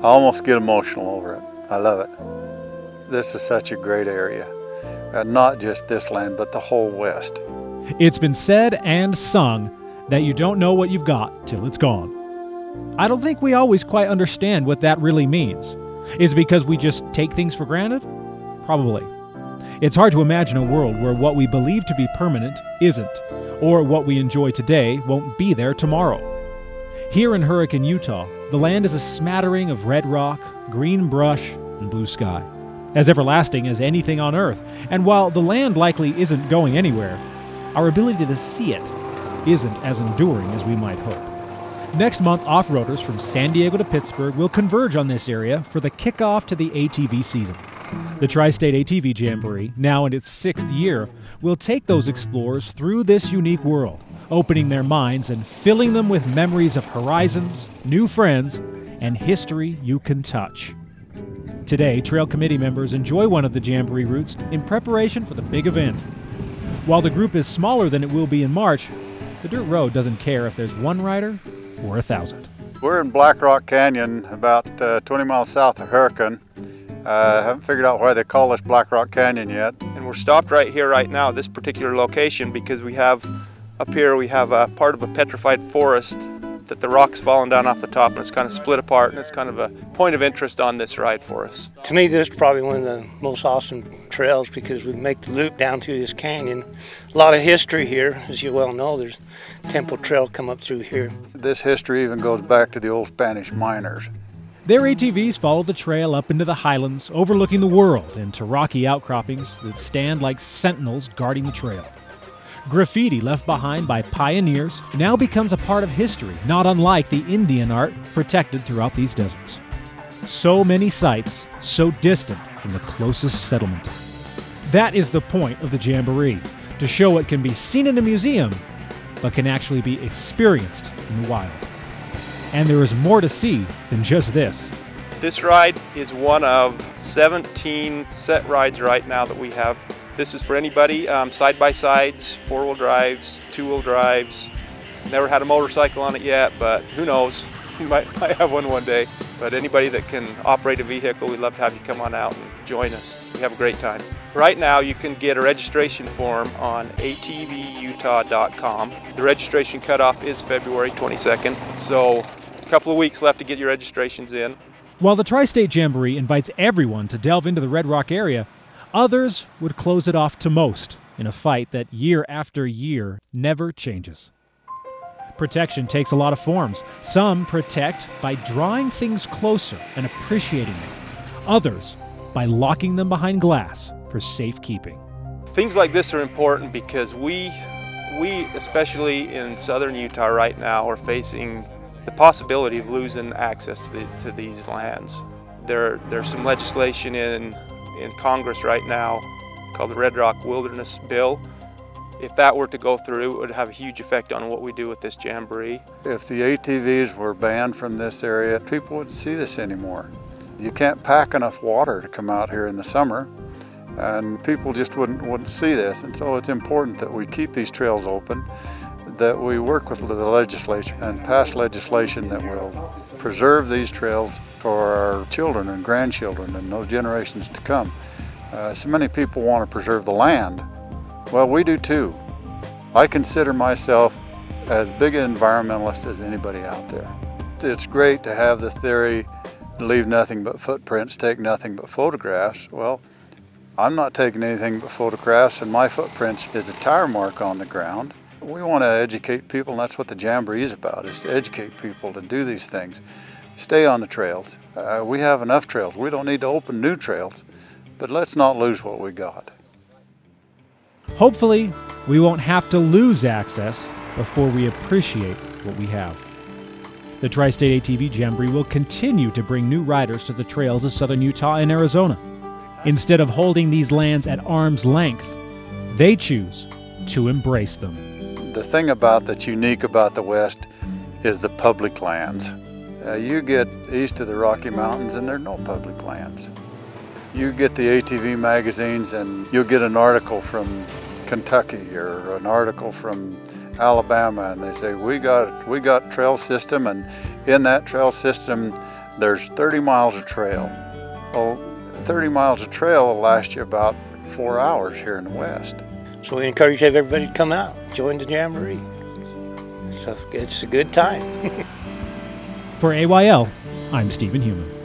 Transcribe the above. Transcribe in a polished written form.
I almost get emotional over it. I love it. This is such a great area. Not just this land, but the whole West. It's been said and sung that you don't know what you've got till it's gone. I don't think we always quite understand what that really means. Is it because we just take things for granted? Probably. It's hard to imagine a world where what we believe to be permanent isn't, or what we enjoy today won't be there tomorrow. Here in Hurricane, Utah, the land is a smattering of red rock, green brush, and blue sky, as everlasting as anything on Earth. And while the land likely isn't going anywhere, our ability to see it isn't as enduring as we might hope. Next month, off-roaders from San Diego to Pittsburgh will converge on this area for the kickoff to the ATV season. The Tri-State ATV Jamboree, now in its 6th year, will take those explorers through this unique world, opening their minds and filling them with memories of horizons, new friends, and history you can touch. Today, trail committee members enjoy one of the Jamboree routes in preparation for the big event. While the group is smaller than it will be in March, the dirt road doesn't care if there's one rider or 1,000. We're in Black Rock Canyon, about 20 miles south of Hurricane. I haven't figured out why they call this Black Rock Canyon yet. And we're stopped right here, right now, this particular location, because we have, up here, we have a part of a petrified forest that the rock's fallen down off the top and it's kind of split apart, and it's kind of a point of interest on this ride for us. To me, this is probably one of the most awesome trails because we make the loop down through this canyon. A lot of history here, as you well know. There's Temple Trail come up through here. This history even goes back to the old Spanish miners. Their ATVs follow the trail up into the highlands, overlooking the world and to rocky outcroppings that stand like sentinels guarding the trail. Graffiti left behind by pioneers now becomes a part of history, not unlike the Indian art protected throughout these deserts. So many sites, so distant from the closest settlement. That is the point of the Jamboree, to show what can be seen in a museum, but can actually be experienced in the wild. And there is more to see than just this. This ride is one of 17 set rides right now that we have. This is for anybody, side-by-sides, 4-wheel drives, 2-wheel drives. Never had a motorcycle on it yet, but who knows, you might have one day. But anybody that can operate a vehicle, we'd love to have you come on out and join us. We have a great time. Right now, you can get a registration form on atvutah.com. The registration cutoff is February 22nd, so a couple of weeks left to get your registrations in. While the Tri-State Jamboree invites everyone to delve into the Red Rock area, others would close it off to most in a fight that year after year never changes. Protection takes a lot of forms. Some protect by drawing things closer and appreciating them. Others by locking them behind glass for safekeeping. Things like this are important because we especially in southern Utah right now, are facing the possibility of losing access to these lands. There's some legislation in Congress right now called the Red Rock Wilderness Bill. If that were to go through, it would have a huge effect on what we do with this Jamboree. If the ATVs were banned from this area, people wouldn't see this anymore. You can't pack enough water to come out here in the summer, and people just wouldn't see this. And so it's important that we keep these trails open, that we work with the legislature and pass legislation that will preserve these trails for our children and grandchildren and those generations to come. So many people want to preserve the land. Well, we do too. I consider myself as big an environmentalist as anybody out there. It's great to have the theory, leave nothing but footprints, take nothing but photographs. Well, I'm not taking anything but photographs, and my footprints is a tire mark on the ground. We want to educate people, and that's what the Jamboree is about, is to educate people to do these things. Stay on the trails. We have enough trails. We don't need to open new trails, but let's not lose what we got. Hopefully, we won't have to lose access before we appreciate what we have. The Tri-State ATV Jamboree will continue to bring new riders to the trails of southern Utah and Arizona. Instead of holding these lands at arm's length, they choose to embrace them. The thing that's unique about the West is the public lands. You get east of the Rocky Mountains and there are no public lands. You get the ATV magazines and you'll get an article from Kentucky or an article from Alabama, and they say we got trail system, and in that trail system There's 30 miles of trail. Well, 30 miles of trail will last you about 4 hours here in the West. So we encourage everybody to come out, join the Jamboree. It's a good time. For AYL, I'm Stephen Heumann.